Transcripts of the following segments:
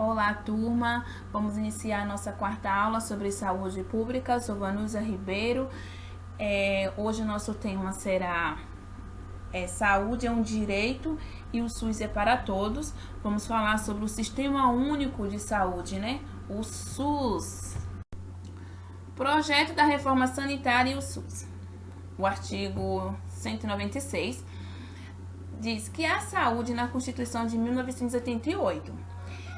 Olá, turma! Vamos iniciar a nossa quarta aula sobre saúde pública. Sou Vanusa Ribeiro. Hoje o nosso tema será saúde é um direito e o SUS é para todos. Vamos falar sobre o Sistema Único de Saúde, né? O SUS. Projeto da Reforma Sanitária e o SUS. O artigo 196 diz que a saúde na Constituição de 1988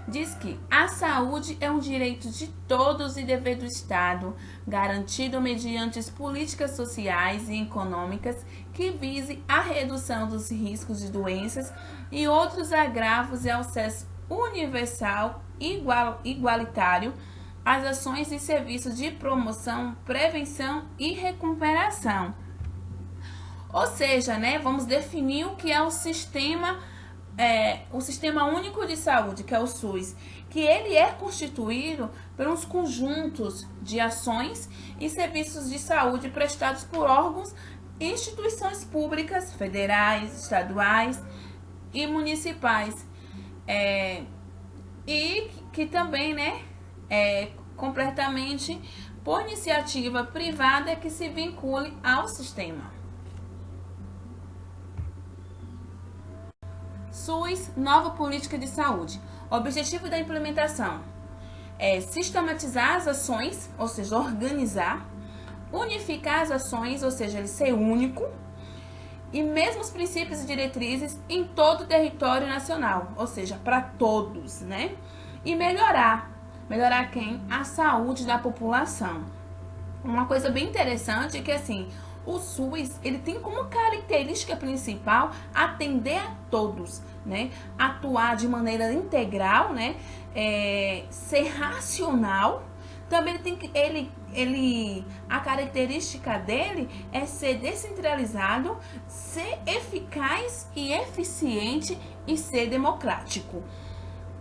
diz que a saúde é um direito de todos e dever do Estado, garantido mediante políticas sociais e econômicas que vise a redução dos riscos de doenças e outros agravos e acesso universal igualitário às ações e serviços de promoção, prevenção e recuperação. Ou seja, vamos definir o que é o Sistema Único de Saúde, que é o SUS, que ele é constituído por uns conjuntos de ações e serviços de saúde prestados por órgãos e instituições públicas, federais, estaduais e municipais, e que também, completamente por iniciativa privada que se vincule ao sistema. SUS, nova política de saúde. O objetivo da implementação é sistematizar as ações, ou seja, organizar, unificar as ações, ou seja, ele ser único, e mesmo os princípios e diretrizes em todo o território nacional, ou seja, para todos, E melhorar quem? A saúde da população. Uma coisa bem interessante é que, o SUS, ele tem como característica principal atender a todos, Atuar de maneira integral, ser racional. Também a característica dele é ser descentralizado, ser eficaz e eficiente e ser democrático.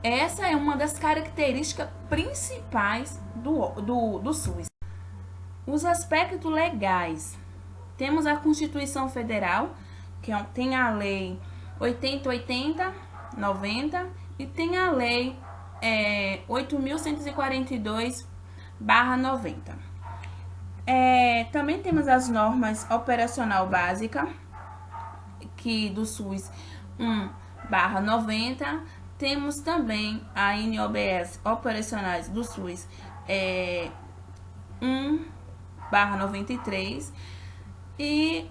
Essa é uma das características principais do SUS. Os aspectos legais. Temos a Constituição Federal, que tem a Lei 8080-90 e tem a Lei 8.142/90. Também temos as normas operacional básica, que do SUS 1/90. Temos também a NOBS operacionais do SUS 1/93 e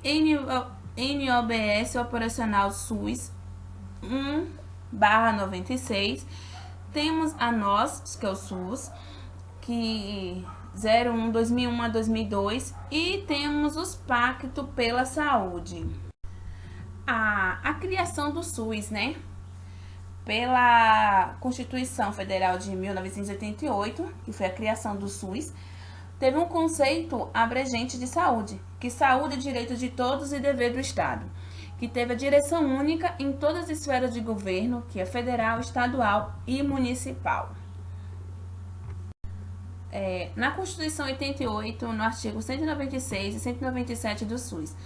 NOBS operacional SUS 1/96. Temos a NOS, que é o SUS, que 2001 a 2002, e temos os Pactos pela Saúde. A criação do SUS, pela Constituição Federal de 1988, que foi a criação do SUS, teve um conceito abrangente de saúde, que saúde é direito de todos e dever do Estado, que teve a direção única em todas as esferas de governo, que é federal, estadual e municipal. Na Constituição 88, no artigo 196 e 197 do SUS,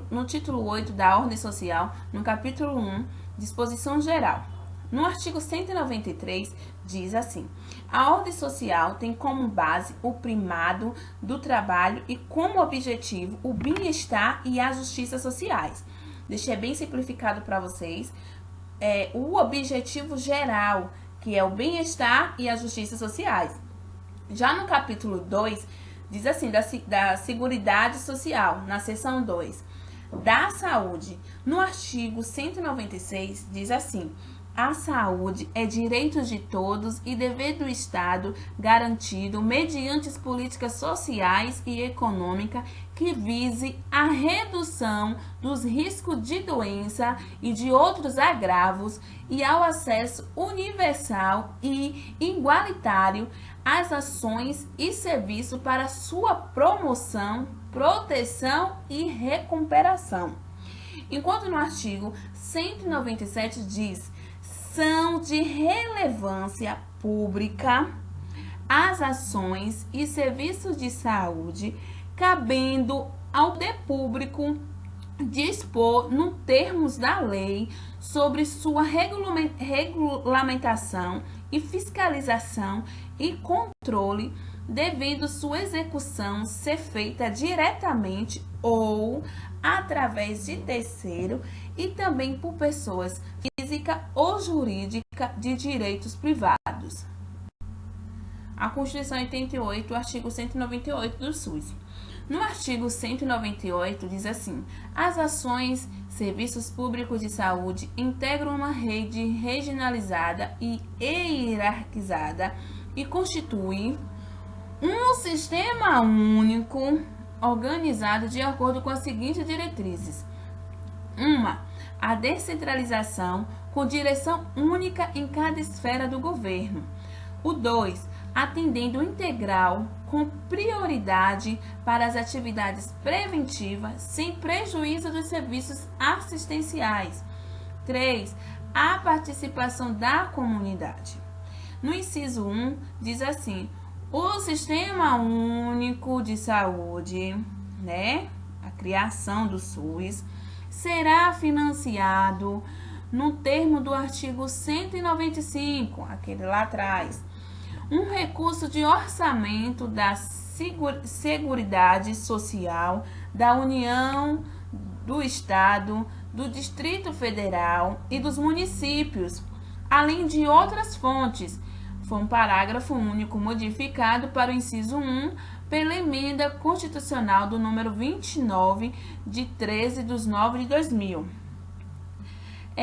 no título 8 da Ordem Social, no capítulo 1, disposição geral. No artigo 193, diz assim: a ordem social tem como base o primado do trabalho e como objetivo o bem-estar e a justiça sociais. Deixei bem simplificado para vocês. O objetivo geral, que é o bem-estar e a justiça sociais. Já no capítulo 2, diz assim, da Seguridade Social, na seção 2, da saúde. No artigo 196, diz assim: a saúde é direito de todos e dever do Estado, garantido mediante as políticas sociais e econômicas que vise a redução dos riscos de doença e de outros agravos e ao acesso universal e igualitário às ações e serviços para sua promoção, proteção e recuperação. Enquanto no artigo 197 diz: são de relevância pública as ações e serviços de saúde, cabendo ao poder público dispor, nos termos da lei, sobre sua regulamentação e fiscalização e controle, devendo sua execução ser feita diretamente ou através de terceiro e também por pessoas física ou jurídica de direitos privados. A Constituição 88, o artigo 198 do SUS. No artigo 198 diz assim: as ações, serviços públicos de saúde integram uma rede regionalizada e hierarquizada e constituem um sistema único organizado de acordo com as seguintes diretrizes: 1. A descentralização com direção única em cada esfera do governo. O 2. Atendendo integral com prioridade para as atividades preventivas, sem prejuízo dos serviços assistenciais. 3. A participação da comunidade. No inciso 1, diz assim: o Sistema Único de Saúde, a criação do SUS, será financiado no termo do artigo 195, aquele lá atrás, um recurso de orçamento da Seguridade Social da União, do Estado, do Distrito Federal e dos municípios, além de outras fontes. Foi um parágrafo único modificado para o inciso 1 pela emenda constitucional do número 29, de 13/9/2000.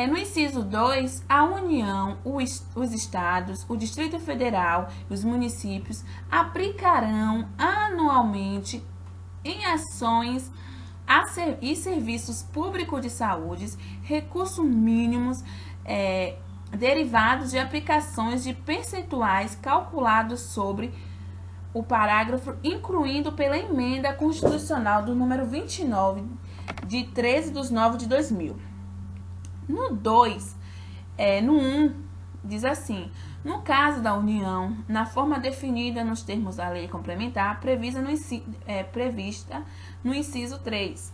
No inciso 2, a União, os Estados, o Distrito Federal e os municípios aplicarão anualmente em ações e serviços públicos de saúde recursos mínimos derivados de aplicações de percentuais calculados sobre o parágrafo, incluindo pela emenda constitucional do número 29, de 13/9/2000. No 2, no 1, diz assim: no caso da União, na forma definida nos termos da lei complementar prevista no inciso 3.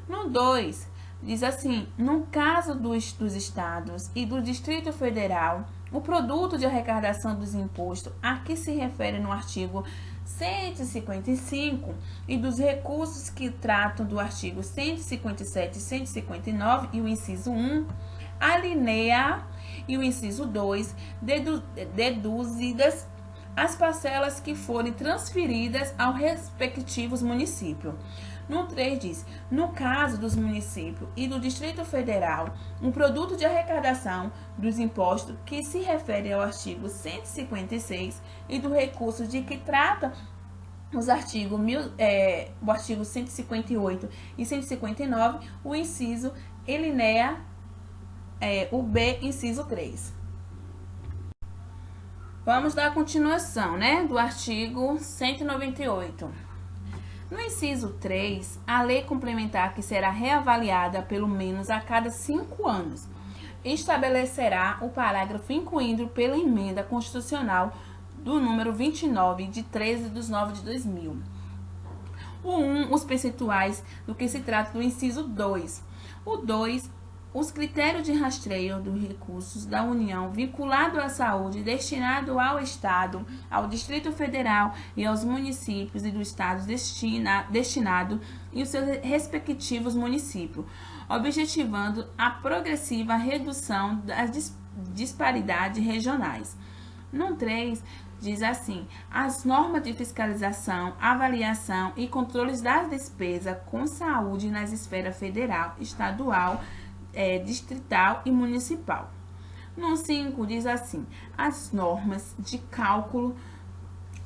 No 2, diz assim: no caso dos Estados e do Distrito Federal, o produto de arrecadação dos impostos a que se refere no artigo 155 e dos recursos que tratam do artigo 157 e 159 e o inciso 1, a linha e o inciso 2, deduzidas as parcelas que forem transferidas aos respectivos municípios. No 3 diz: no caso dos municípios e do Distrito Federal, um produto de arrecadação dos impostos que se refere ao artigo 156 e do recurso de que trata os artigos, o artigo 158 e 159, o inciso elinea o B, inciso 3. Vamos dar continuação, do artigo 198. No inciso 3, a lei complementar, que será reavaliada pelo menos a cada 5 anos, estabelecerá o parágrafo incluído pela emenda constitucional do número 29, de 13/9/2000. O 1, os percentuais do que se trata do inciso 2. O 2, os critérios de rastreio dos recursos da União vinculado à saúde destinado ao Estado, ao Distrito Federal e aos municípios e do Estado destinado e os seus respectivos municípios, objetivando a progressiva redução das disparidades regionais. No 3, diz assim: as normas de fiscalização, avaliação e controles das despesas com saúde nas esferas federal, estadual, distrital e municipal. No 5, diz assim: as normas de cálculo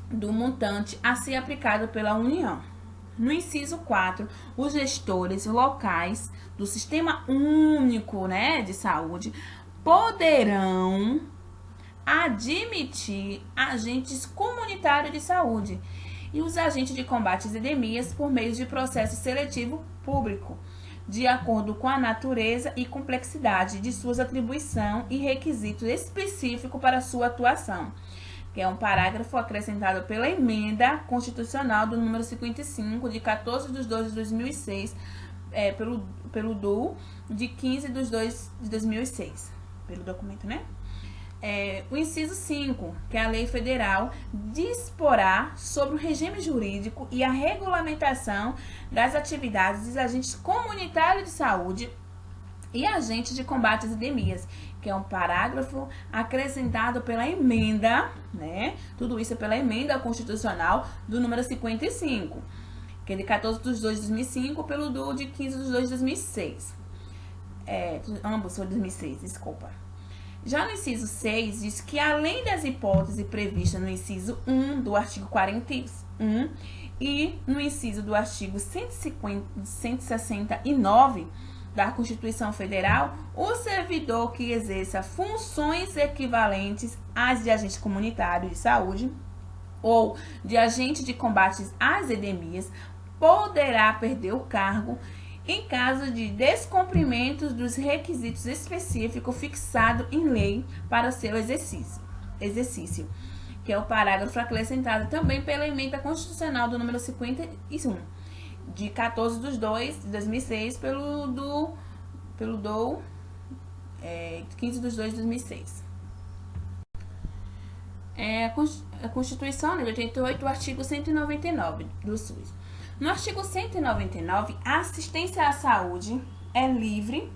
do montante a ser aplicado pela União. No inciso 4, os gestores locais do Sistema Único, de Saúde poderão admitir agentes comunitários de saúde e os agentes de combate às endemias por meio de processo seletivo público, de acordo com a natureza e complexidade de suas atribuições e requisitos específicos para sua atuação, que é um parágrafo acrescentado pela emenda constitucional do número 55, de 14/2/2006, pelo DU de 15/2 de 2006, pelo documento, né? O inciso 5, que é a lei federal, disporá sobre o regime jurídico e a regulamentação das atividades dos agentes comunitários de saúde e agentes de combate às endemias, que é um parágrafo acrescentado pela emenda, né? Tudo isso é pela emenda constitucional do número 55, que é de 14/2 de 2005, pelo DU de 15/2 de 2006. Ambos foram de 2006, desculpa. Já no inciso 6, diz que além das hipóteses previstas no inciso 1 do artigo 41 e no inciso do artigo 169 da Constituição Federal, o servidor que exerça funções equivalentes às de agente comunitário de saúde ou de agente de combate às endemias poderá perder o cargo em caso de descumprimento dos requisitos específicos fixados em lei para seu exercício, que é o parágrafo acrescentado também pela emenda constitucional do número 51, de 14/2 de 2006, pelo DU 15/2 de 2006. A Constituição, de 88, o artigo 199 do SUS. No artigo 199, a assistência à saúde é livre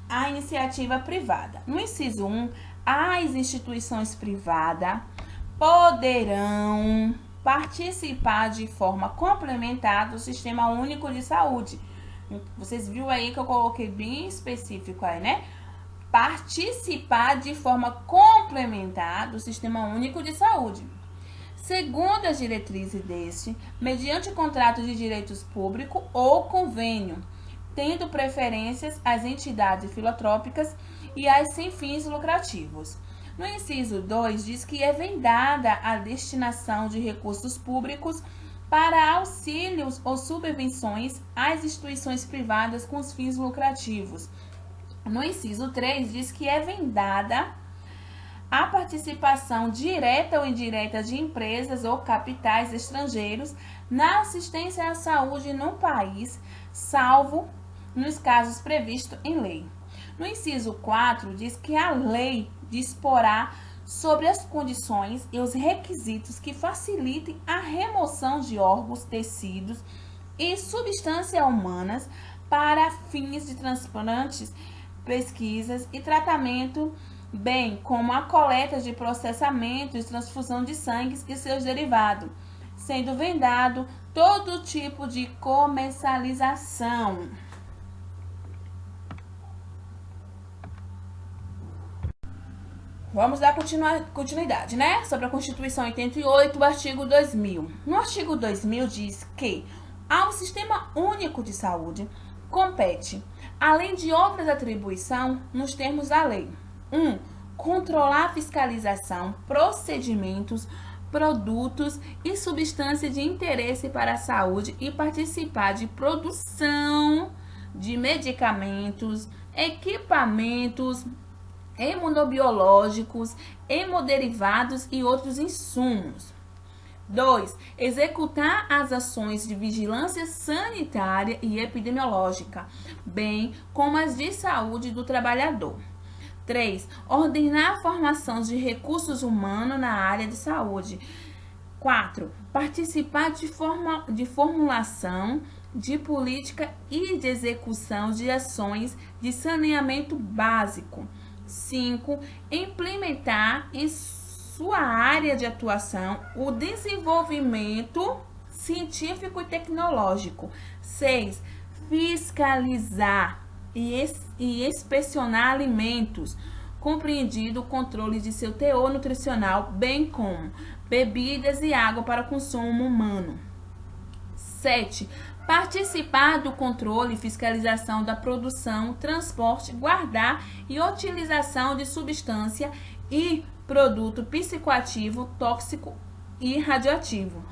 à iniciativa privada. No inciso 1, as instituições privadas poderão participar de forma complementar do Sistema Único de Saúde. Vocês viram aí que eu coloquei bem específico aí, né? Participar de forma complementar do Sistema Único de Saúde. Segundo as diretrizes deste, mediante contrato de direitos públicos ou convênio, tendo preferências às entidades filantrópicas e às sem fins lucrativos. No inciso 2, diz que é vedada a destinação de recursos públicos para auxílios ou subvenções às instituições privadas com os fins lucrativos. No inciso 3, diz que é vedada a participação direta ou indireta de empresas ou capitais estrangeiros na assistência à saúde no país, salvo nos casos previstos em lei. No inciso 4, diz que a lei disporá sobre as condições e os requisitos que facilitem a remoção de órgãos, tecidos e substâncias humanas para fins de transplantes, pesquisas e tratamento, bem como a coleta de processamento e transfusão de sangue e seus derivados, sendo vedado todo tipo de comercialização. Vamos dar continuidade, né? Sobre a Constituição 88, o artigo 2000. No artigo 2000 diz que ao Sistema Único de Saúde compete, além de outras atribuições, nos termos da lei: 1. Controlar a fiscalização, procedimentos, produtos e substâncias de interesse para a saúde e participar de produção de medicamentos, equipamentos, imunobiológicos, hemoderivados e outros insumos. 2. Executar as ações de vigilância sanitária e epidemiológica, bem como as de saúde do trabalhador. 3. Ordenar a formação de recursos humanos na área de saúde. 4. Participar de formulação de política e de execução de ações de saneamento básico. 5. Implementar em sua área de atuação o desenvolvimento científico e tecnológico. 6. Fiscalizar e inspecionar alimentos, compreendido o controle de seu teor nutricional, bem como bebidas e água para consumo humano. 7. Participar do controle e fiscalização da produção, transporte, guardar e utilização de substância e produto psicoativo, tóxico e radioativo.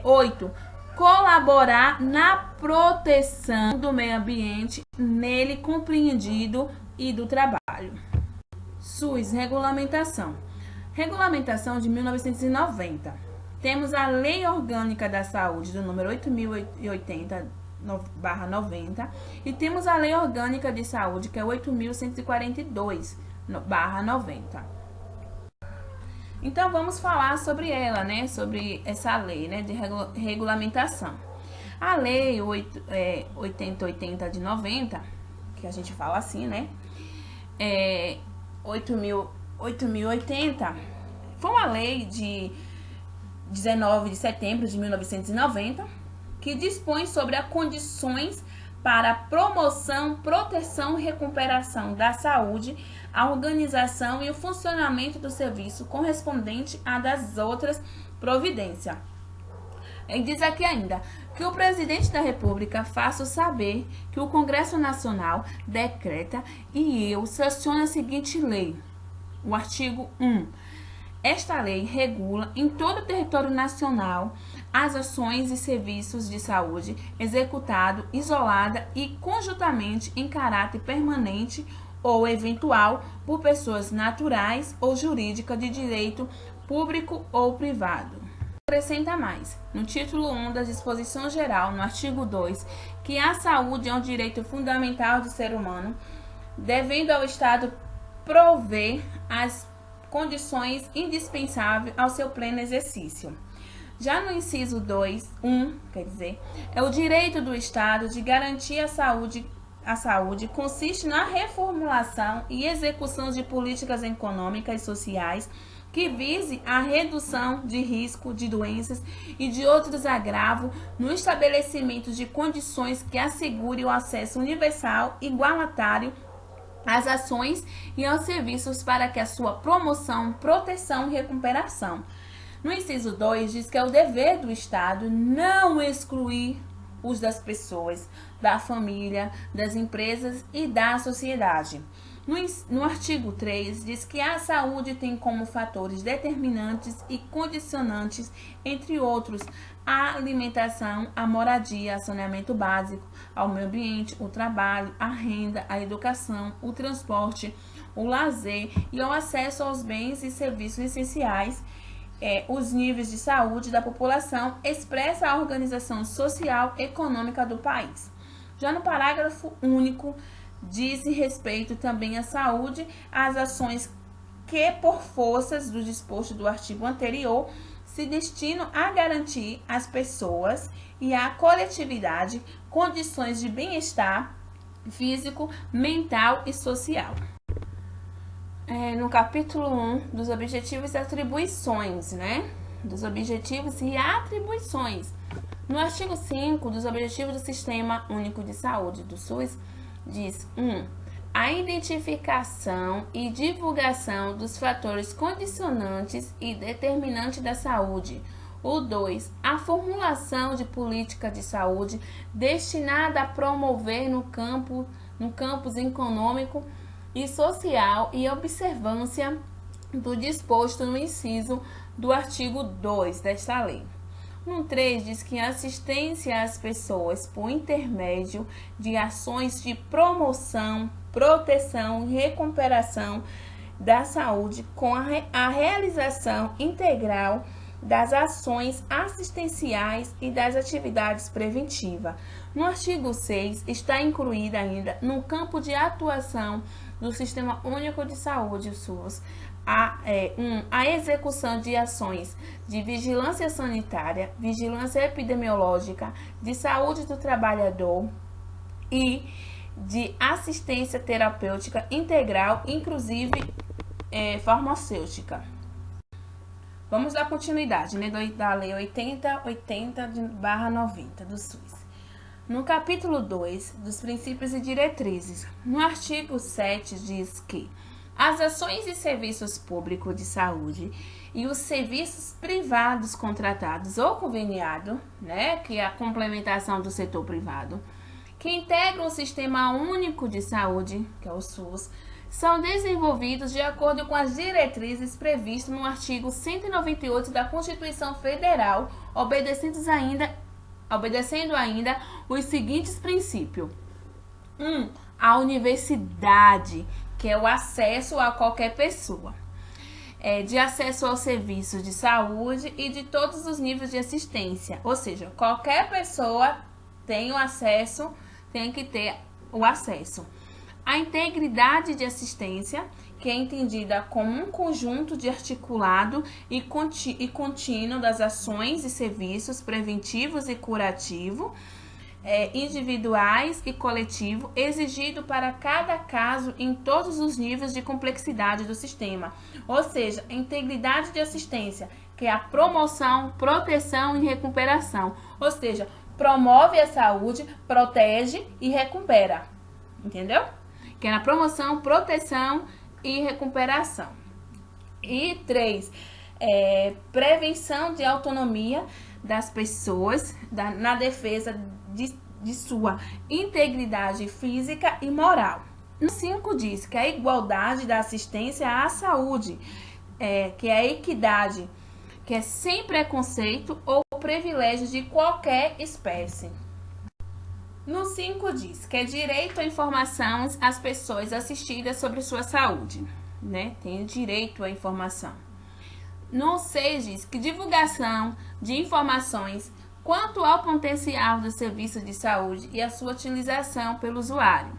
8. Colaborar na proteção do meio ambiente, nele compreendido, e do trabalho. SUS, regulamentação. Regulamentação de 1990. Temos a Lei Orgânica da Saúde, do número 8.080, 90, e temos a Lei Orgânica de Saúde, que é 8.142/90. Então, vamos falar sobre ela, né? Sobre essa lei, né? De regulamentação. A Lei 8080 de 90, que a gente fala assim, né? 8.080, foi uma lei de 19 de setembro de 1990, que dispõe sobre as condições para a promoção, proteção e recuperação da saúde, a organização e o funcionamento do serviço correspondente a das outras providências. Ele diz aqui ainda que o presidente da República faça saber que o Congresso Nacional decreta e eu sanciono a seguinte lei. O artigo 1. Esta lei regula em todo o território nacional as ações e serviços de saúde executado isolada e conjuntamente em caráter permanente ou eventual por pessoas naturais ou jurídicas de direito público ou privado. Acrescenta mais, no título 1 da disposição geral, no artigo 2, que a saúde é um direito fundamental do ser humano, devendo ao Estado prover as condições indispensáveis ao seu pleno exercício. Já no inciso 2.1, quer dizer, é o direito do Estado de garantir a saúde. A saúde consiste na reformulação e execução de políticas econômicas e sociais que vise a redução de risco de doenças e de outros agravos no estabelecimento de condições que assegurem o acesso universal e igualitário às ações e aos serviços para que a sua promoção, proteção e recuperação. No inciso 2, diz que é o dever do Estado não excluir os das pessoas, da família, das empresas e da sociedade. No artigo 3, diz que a saúde tem como fatores determinantes e condicionantes, entre outros, a alimentação, a moradia, o saneamento básico, ao meio ambiente, o trabalho, a renda, a educação, o transporte, o lazer e o acesso aos bens e serviços essenciais. Os níveis de saúde da população expressa a organização social e econômica do país. Já no parágrafo único, diz respeito também à saúde, às ações que, por forças do disposto do artigo anterior, se destinam a garantir às pessoas e à coletividade condições de bem-estar físico, mental e social. No capítulo 1 dos objetivos e atribuições, né? Dos objetivos e atribuições. No artigo 5 dos objetivos do Sistema Único de Saúde, do SUS, diz: 1. A identificação e divulgação dos fatores condicionantes e determinantes da saúde. O 2. A formulação de política de saúde destinada a promover no campus econômico e social e observância do disposto no inciso do artigo 2 desta lei. No 3, diz que assistência às pessoas por intermédio de ações de promoção, proteção e recuperação da saúde com a realização integral das ações assistenciais e das atividades preventivas. No artigo 6, está incluída ainda no campo de atuação do Sistema Único de Saúde, o SUS, a execução de ações de vigilância sanitária, vigilância epidemiológica, de saúde do trabalhador e de assistência terapêutica integral, inclusive farmacêutica. Vamos dar continuidade, né, da Lei 8080/90 do SUS. No capítulo 2 dos princípios e diretrizes, no artigo 7 diz que as ações e serviços públicos de saúde e os serviços privados contratados ou conveniados, né, que é a complementação do setor privado, que integram o Sistema Único de Saúde, que é o SUS, são desenvolvidos de acordo com as diretrizes previstas no artigo 198 da Constituição Federal, obedecendo ainda os seguintes princípios. 1. A universidade, que é o acesso a qualquer pessoa, de acesso aos serviços de saúde e de todos os níveis de assistência, ou seja, qualquer pessoa tem que ter o acesso. A integridade de assistência, que é entendida como um conjunto de articulado e contínuo das ações e serviços preventivos e curativos, individuais e coletivo, exigido para cada caso em todos os níveis de complexidade do sistema. Ou seja, a integridade de assistência, que é a promoção, proteção e recuperação. Ou seja, promove a saúde, protege e recupera. Entendeu? Que é na promoção, proteção e recuperação. E 3, prevenção de autonomia das pessoas na defesa de sua integridade física e moral. No 5 diz que a igualdade da assistência à saúde, que é a equidade, que é sem preconceito ou privilégio de qualquer espécie. No 5 diz que é direito à informação às pessoas assistidas sobre sua saúde, né? Tem direito à informação. No 6 diz que divulgação de informações quanto ao potencial do serviço de saúde e a sua utilização pelo usuário.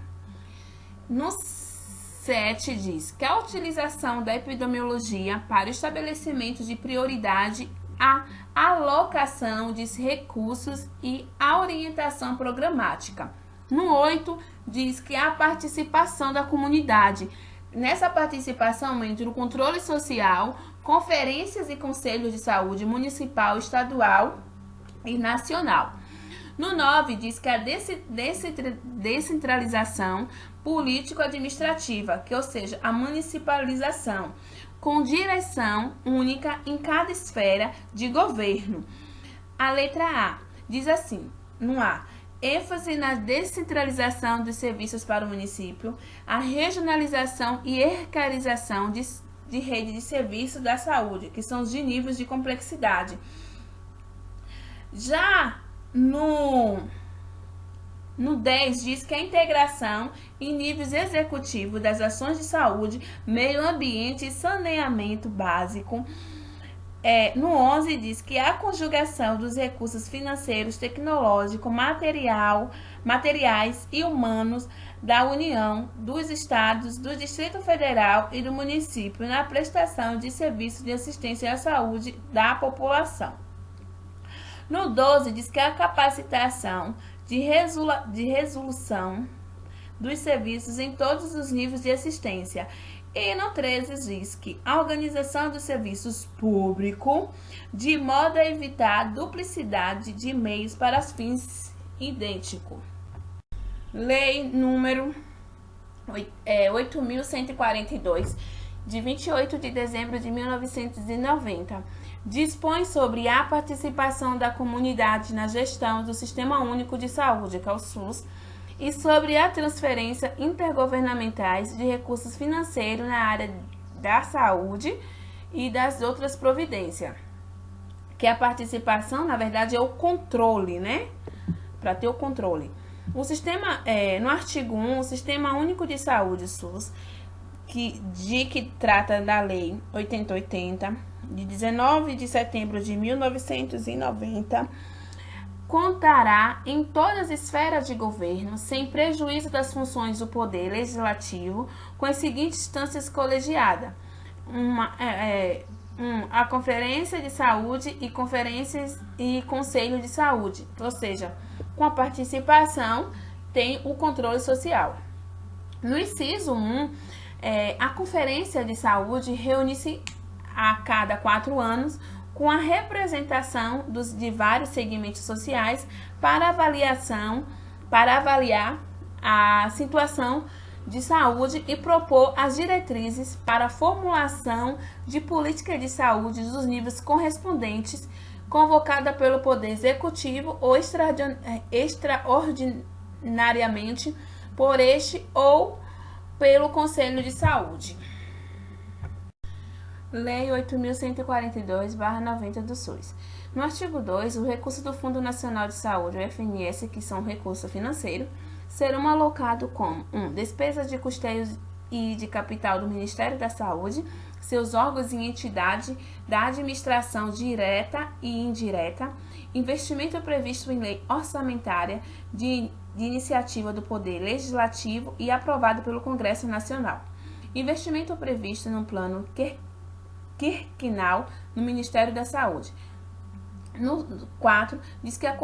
No 7 diz que a utilização da epidemiologia para o estabelecimento de prioridade, a alocação de recursos e a orientação programática. No 8 diz que a participação da comunidade. Nessa participação entre o controle social, conferências e conselhos de saúde municipal, estadual e nacional. No 9 diz que a descentralização político-administrativa, que ou seja, a municipalização, com direção única em cada esfera de governo. A letra A diz assim, no A, ênfase na descentralização dos serviços para o município, a regionalização e hierarquização de rede de serviços da saúde, que são os de níveis de complexidade. Já no 10 diz que a integração em níveis executivos das ações de saúde, meio ambiente e saneamento básico. No 11 diz que a conjugação dos recursos financeiros, tecnológicos, materiais e humanos da União, dos Estados, do Distrito Federal e do município na prestação de serviços de assistência à saúde da população. No 12 diz que a capacitação de resolução dos serviços em todos os níveis de assistência. E no 13 diz que a organização dos serviços públicos, de modo a evitar a duplicidade de meios para fins idênticos. Lei número 8.142, de 28 de dezembro de 1990, dispõe sobre a participação da comunidade na gestão do Sistema Único de Saúde, que é o SUS, e sobre a transferência intergovernamentais de recursos financeiros na área da saúde e das outras providências. Que a participação, na verdade, é o controle, né? Para ter o controle. O sistema, no artigo 1, o Sistema Único de Saúde, SUS, que trata da Lei 8080, de 19 de setembro de 1990, contará em todas as esferas de governo, sem prejuízo das funções do Poder Legislativo, com as seguintes instâncias colegiadas: a Conferência de Saúde e Conferências e Conselho de Saúde, ou seja, com a participação tem o controle social. No inciso 1, a Conferência de Saúde reúne-se a cada 4 anos com a representação de vários segmentos sociais para avaliar a situação de saúde e propor as diretrizes para a formulação de política de saúde dos níveis correspondentes, convocada pelo Poder Executivo ou extraordinariamente por este ou pelo Conselho de Saúde. Lei 8.142/90 do SUS. No artigo 2, o recurso do Fundo Nacional de Saúde, o FNS, que são recursos financeiros, serão alocados como 1. Despesas de custeios e de capital do Ministério da Saúde, seus órgãos e entidade da administração direta e indireta, investimento previsto em lei orçamentária de iniciativa do Poder Legislativo e aprovado pelo Congresso Nacional. Investimento previsto no plano quinquenal no Ministério da Saúde. No 4, diz que a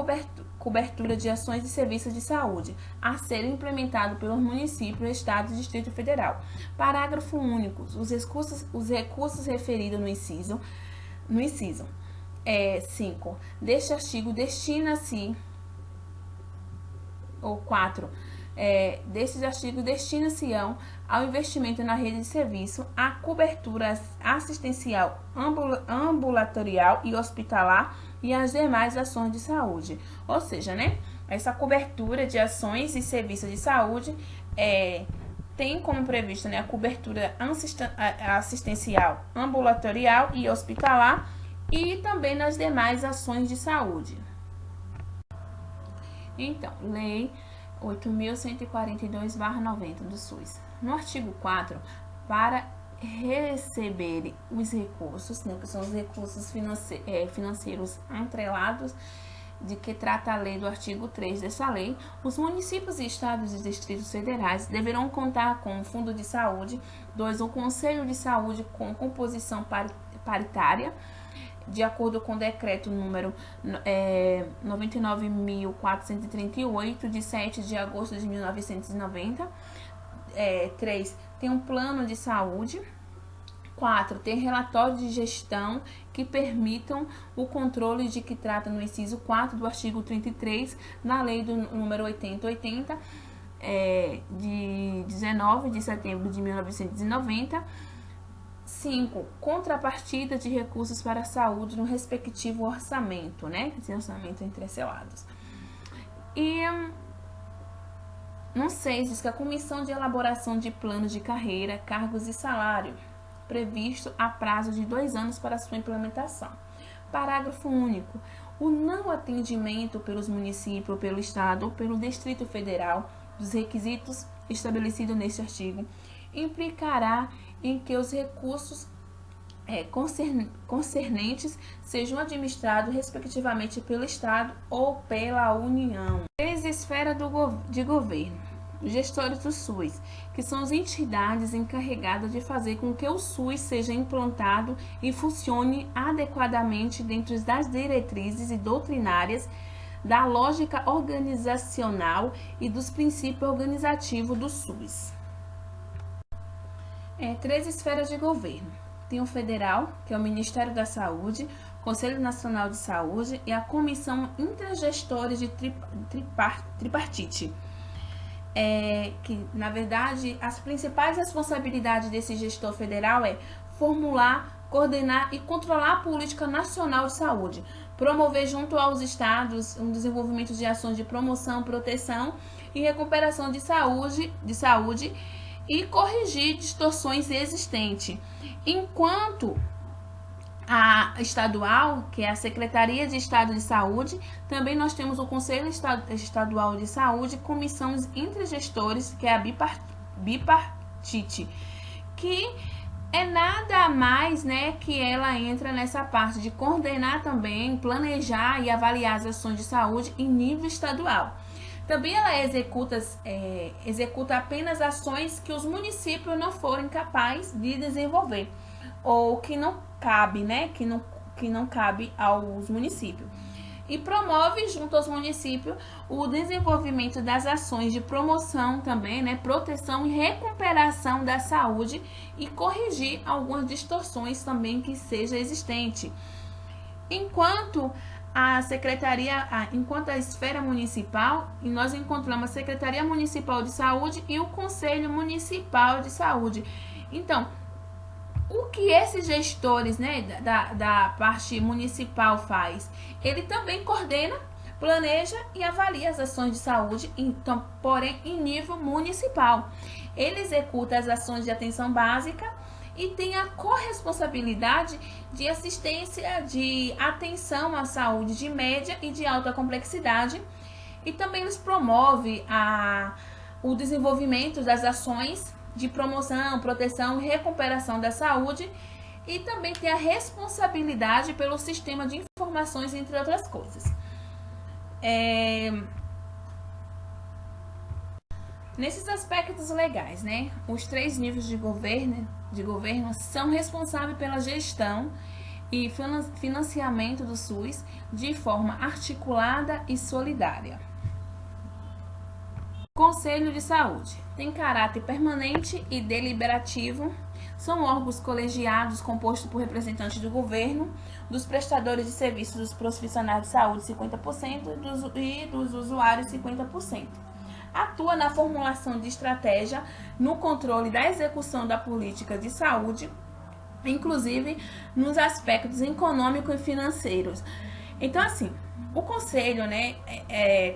cobertura de ações e serviços de saúde a serem implementados pelos municípios, Estado e Distrito Federal. Parágrafo único. Os recursos referidos no inciso 5 deste artigo destina-se, ou 4, destes artigos destina-se-ão ao investimento na rede de serviço, à cobertura assistencial ambulatorial e hospitalar e as demais ações de saúde. Ou seja, né, essa cobertura de ações e serviços de saúde tem como previsto, né, a cobertura assistencial ambulatorial e hospitalar e também nas demais ações de saúde. Então, Lei 8.142/90 do SUS. No artigo 4, para receber os recursos, né, que são os recursos financeiros atrelados de que trata a lei do artigo 3 dessa lei, os municípios, estados e distritos federais deverão contar com o Fundo de Saúde, 2, o Conselho de Saúde com composição paritária, de acordo com o decreto número 99.438, de 7 de agosto de 1990. 3, tem um plano de saúde. 4, tem relatório de gestão que permitam o controle de que trata no inciso 4 do artigo 33, na lei do número 8080, de 19 de setembro de 1990. 5, contrapartida de recursos para a saúde no respectivo orçamento, né? Esse orçamento entrelaçados. E no 6, diz que a comissão de elaboração de planos de carreira, cargos e salário, previsto a prazo de 2 anos para sua implementação. Parágrafo único. O não atendimento pelos municípios, pelo Estado ou pelo Distrito Federal dos requisitos estabelecidos neste artigo implicará em que os recursos concernentes sejam administrados respectivamente pelo Estado ou pela União. 3, esfera de governo. Os gestores do SUS, que são as entidades encarregadas de fazer com que o SUS seja implantado e funcione adequadamente dentro das diretrizes e doutrinárias da lógica organizacional e dos princípios organizativos do SUS. 3 esferas de governo. Tem o federal, que é o Ministério da Saúde, Conselho Nacional de Saúde e a Comissão Intergestores de Tripartite. Que, na verdade, as principais responsabilidades desse gestor federal é formular, coordenar e controlar a política nacional de saúde, promover junto aos estados um desenvolvimento de ações de promoção, proteção e recuperação de saúde e corrigir distorções existentes. Enquanto a estadual, que é a Secretaria de Estado de Saúde, também nós temos o Conselho Estadual de Saúde, comissões entre gestores, que é a bipartite, que é nada mais, né, que ela entra nessa parte de coordenar também, planejar e avaliar as ações de saúde em nível estadual. Também ela executa apenas ações que os municípios não forem capazes de desenvolver ou que não cabe, né, que não cabe aos municípios. E promove junto aos municípios o desenvolvimento das ações de promoção também, né, proteção e recuperação da saúde e corrigir algumas distorções também que seja existente. Enquanto a esfera municipal, e nós encontramos a Secretaria Municipal de Saúde e o Conselho Municipal de Saúde. Então, o que esses gestores, né, da parte municipal faz? Ele também coordena, planeja e avalia as ações de saúde, então, porém, em nível municipal. Ele executa as ações de atenção básica e tem a corresponsabilidade de assistência, de atenção à saúde de média e de alta complexidade. E também eles promovem o desenvolvimento das ações de promoção, proteção e recuperação da saúde e também tem a responsabilidade pelo sistema de informações, entre outras coisas. Nesses aspectos legais, né, os 3 níveis de governo são responsáveis pela gestão e financiamento do SUS de forma articulada e solidária. Conselho de Saúde tem caráter permanente e deliberativo. São órgãos colegiados compostos por representantes do governo, dos prestadores de serviços, dos profissionais de saúde 50% e dos usuários 50%. Atua na formulação de estratégia, no controle da execução da política de saúde, inclusive nos aspectos econômicos e financeiros. Então, assim, o Conselho, né,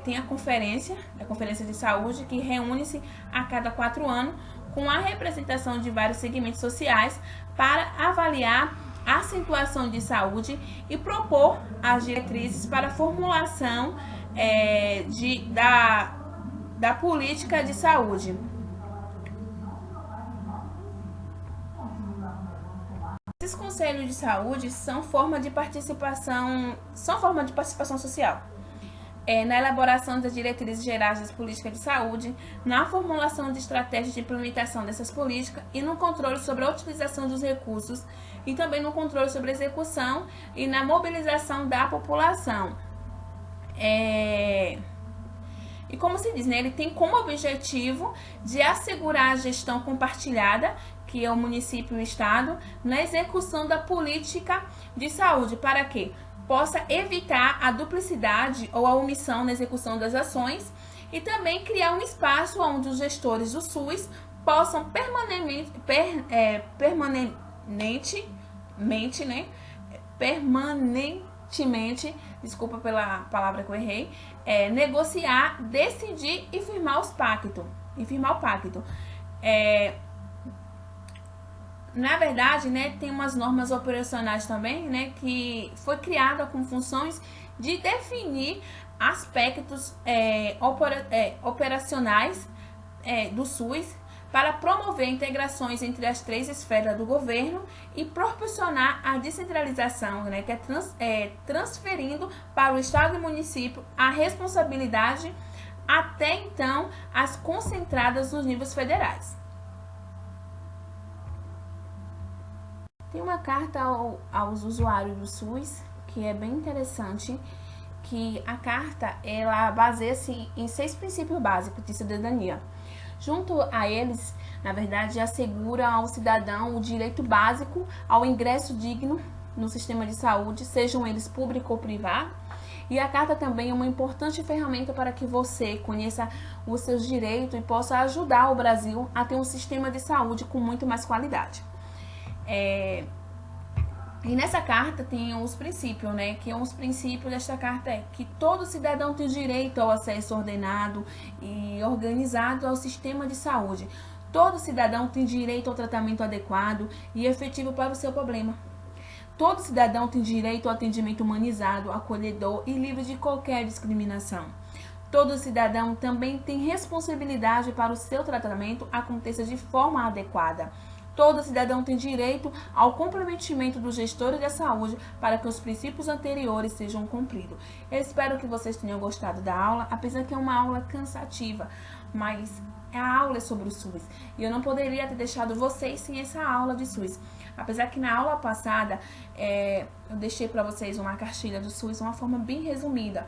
tem a Conferência de Saúde, que reúne-se a cada 4 anos, com a representação de vários segmentos sociais para avaliar a situação de saúde e propor as diretrizes para a formulação da política de saúde. Esses conselhos de saúde são forma de participação social. Na elaboração das diretrizes gerais das políticas de saúde, na formulação de estratégias de implementação dessas políticas e no controle sobre a utilização dos recursos e também no controle sobre a execução e na mobilização da população. E como se diz, né, ele tem como objetivo de assegurar a gestão compartilhada, que é o município e o estado, na execução da política de saúde, para quê? Possa evitar a duplicidade ou a omissão na execução das ações e também criar um espaço onde os gestores do SUS possam permanentemente, desculpa pela palavra que eu errei, negociar, decidir e firmar o pacto. Na verdade, né, tem umas normas operacionais também, né, que foi criada com funções de definir aspectos operacionais do SUS para promover integrações entre as 3 esferas do governo e proporcionar a descentralização, né, que transferindo para o estado e município a responsabilidade até então as concentradas nos níveis federais. Tem uma carta aos usuários do SUS, que é bem interessante, que a carta ela baseia-se em 6 princípios básicos de cidadania. Junto a eles, na verdade, assegura ao cidadão o direito básico ao ingresso digno no sistema de saúde, sejam eles público ou privado. E a carta também é uma importante ferramenta para que você conheça os seus direitos e possa ajudar o Brasil a ter um sistema de saúde com muito mais qualidade. E nessa carta tem os princípios, né? Que os princípios desta carta é que todo cidadão tem direito ao acesso ordenado e organizado ao sistema de saúde. Todo cidadão tem direito ao tratamento adequado e efetivo para o seu problema. Todo cidadão tem direito ao atendimento humanizado, acolhedor e livre de qualquer discriminação. Todo cidadão também tem responsabilidade para o seu tratamento aconteça de forma adequada. Todo cidadão tem direito ao comprometimento dos gestores da saúde para que os princípios anteriores sejam cumpridos. Eu espero que vocês tenham gostado da aula, apesar que é uma aula cansativa, mas a aula é sobre o SUS. E eu não poderia ter deixado vocês sem essa aula de SUS. Apesar que na aula passada eu deixei para vocês uma cartilha do SUS, uma forma bem resumida.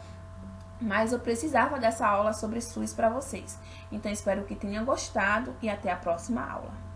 Mas eu precisava dessa aula sobre SUS para vocês. Então espero que tenham gostado e até a próxima aula.